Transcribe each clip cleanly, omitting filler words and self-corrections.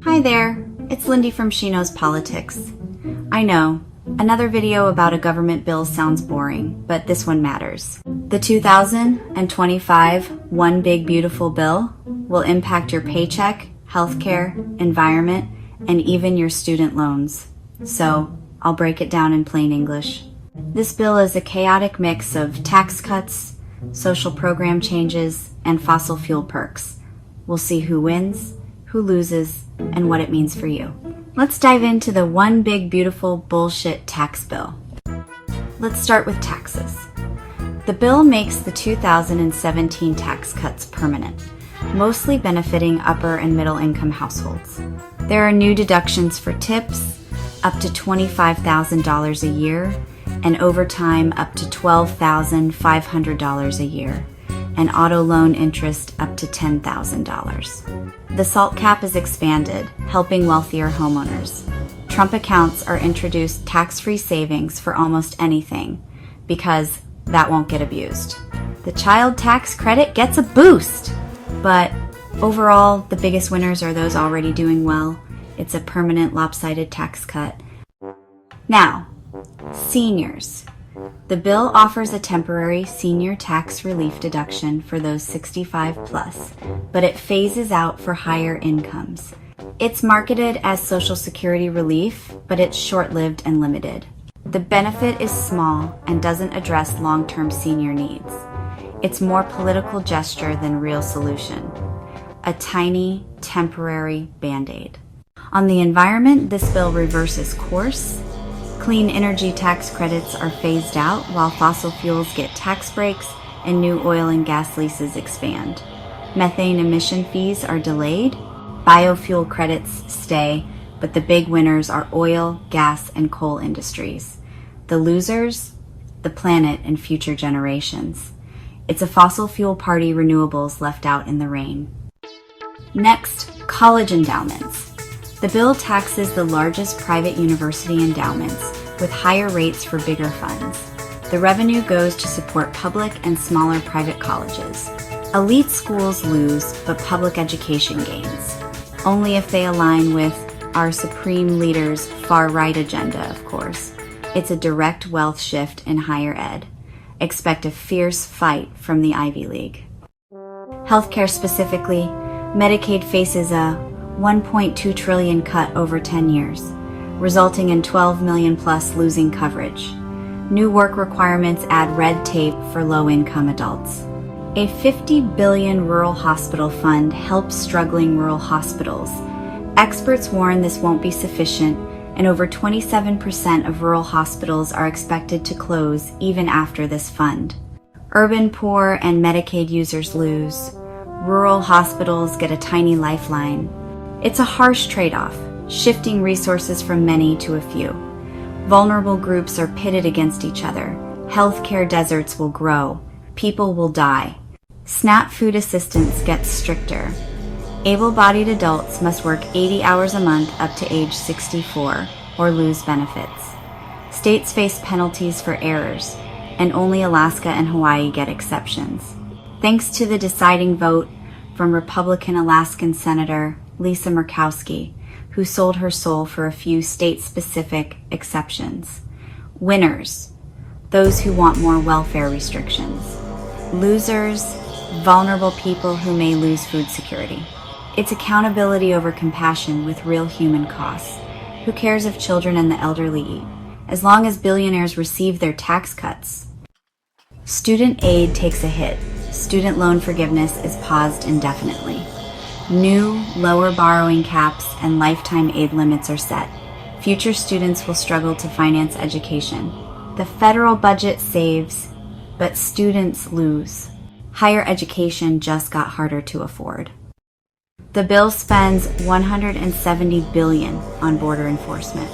Hi there, it's Lindy from She Knows Politics. I know, another video about a government bill sounds boring, but this one matters. The 2025 One Big Beautiful Bill will impact your paycheck, healthcare, environment, and even your student loans. So, I'll break it down in plain English. This bill is a chaotic mix of tax cuts, social program changes, and fossil fuel perks. We'll see who wins, who loses, and what it means for you. Let's dive into the One Big Beautiful Bullshit tax bill. Let's start with taxes. The bill makes the 2017 tax cuts permanent, mostly benefiting upper and middle income households. There are new deductions for tips, up to $25,000 a year, and overtime up to $12,500 a year, and auto loan interest up to $10,000. The SALT cap is expanded, helping wealthier homeowners. Trump accounts are introduced tax-free savings for almost anything, because that won't get abused. The child tax credit gets a boost, but overall, the biggest winners are those already doing well. It's a permanent lopsided tax cut. Now, seniors. The bill offers a temporary senior tax relief deduction for those 65 plus, but it phases out for higher incomes. It's marketed as Social Security relief, but it's short-lived and limited. The benefit is small and doesn't address long-term senior needs. It's more political gesture than real solution. A tiny, temporary Band-Aid. On the environment, this bill reverses course. Clean energy tax credits are phased out while fossil fuels get tax breaks and new oil and gas leases expand. Methane emission fees are delayed. Biofuel credits stay, but the big winners are oil, gas, and coal industries. The losers? The planet and future generations. It's a fossil fuel party renewables left out in the rain. Next, college endowments. The bill taxes the largest private university endowments with higher rates for bigger funds. The revenue goes to support public and smaller private colleges. Elite schools lose, but public education gains. Only if they align with our supreme leader's far-right agenda, of course. It's a direct wealth shift in higher ed. Expect a fierce fight from the Ivy League. Healthcare specifically, Medicaid faces a $1.2 trillion cut over 10 years, resulting in 12 million plus losing coverage. New work requirements add red tape for low-income adults. A $50 billion rural hospital fund helps struggling rural hospitals. Experts warn this won't be sufficient, and over 27% of rural hospitals are expected to close even after this fund. Urban poor and Medicaid users lose. Rural hospitals get a tiny lifeline. It's a harsh trade-off, shifting resources from many to a few. Vulnerable groups are pitted against each other. Healthcare deserts will grow. People will die. SNAP food assistance gets stricter. Able-bodied adults must work 80 hours a month up to age 64 or lose benefits. States face penalties for errors, and only Alaska and Hawaii get exceptions. Thanks to the deciding vote from Republican Alaskan Senator Lisa Murkowski, who sold her soul for a few state-specific exceptions. Winners, those who want more welfare restrictions. Losers, vulnerable people who may lose food security. It's accountability over compassion with real human costs. Who cares if children and the elderly eat, as long as billionaires receive their tax cuts? Student aid takes a hit. Student loan forgiveness is paused indefinitely. New, lower borrowing caps and lifetime aid limits are set. Future students will struggle to finance education. The federal budget saves, but students lose. Higher education just got harder to afford. The bill spends $170 billion on border enforcement.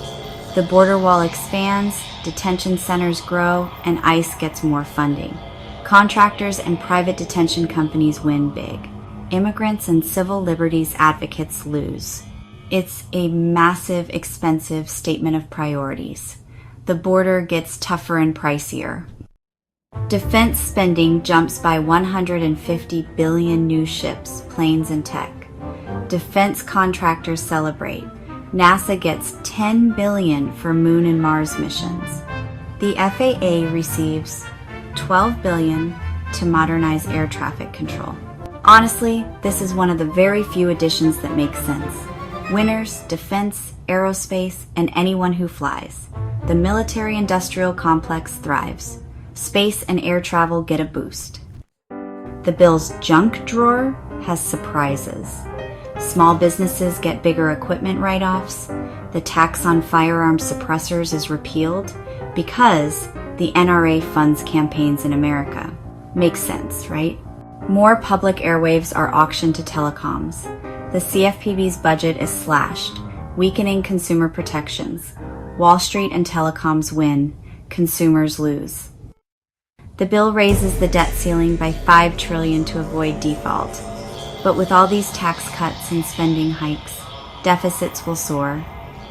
The border wall expands, detention centers grow, and ICE gets more funding. Contractors and private detention companies win big. Immigrants and civil liberties advocates lose. It's a massive, expensive statement of priorities. The border gets tougher and pricier. Defense spending jumps by 150 billion new ships, planes, and tech. Defense contractors celebrate. NASA gets $10 billion for Moon and Mars missions. The FAA receives $12 billion to modernize air traffic control. Honestly, this is one of the very few additions that make sense. Winners, defense, aerospace, and anyone who flies. The military-industrial complex thrives. Space and air travel get a boost. The bill's junk drawer has surprises. Small businesses get bigger equipment write-offs. The tax on firearm suppressors is repealed because the NRA funds campaigns in America. Makes sense, right? More public airwaves are auctioned to telecoms. The CFPB's budget is slashed, weakening consumer protections. Wall Street and telecoms win, consumers lose. The bill raises the debt ceiling by $5 trillion to avoid default. But with all these tax cuts and spending hikes, deficits will soar.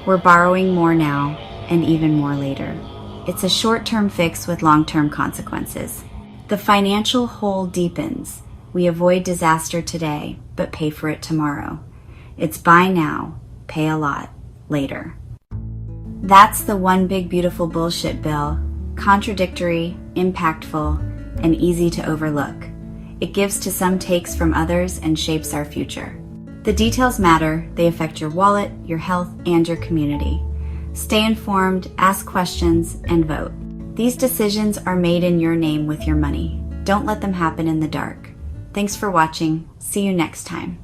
We're borrowing more now and even more later. It's a short-term fix with long-term consequences. The financial hole deepens. We avoid disaster today, but pay for it tomorrow. It's buy now, pay a lot later. That's the One Big Beautiful Bullshit Bill. Contradictory, impactful, and easy to overlook. It gives to some takes from others and shapes our future. The details matter. They affect your wallet, your health, and your community. Stay informed, ask questions, and vote. These decisions are made in your name with your money. Don't let them happen in the dark. Thanks for watching. See you next time.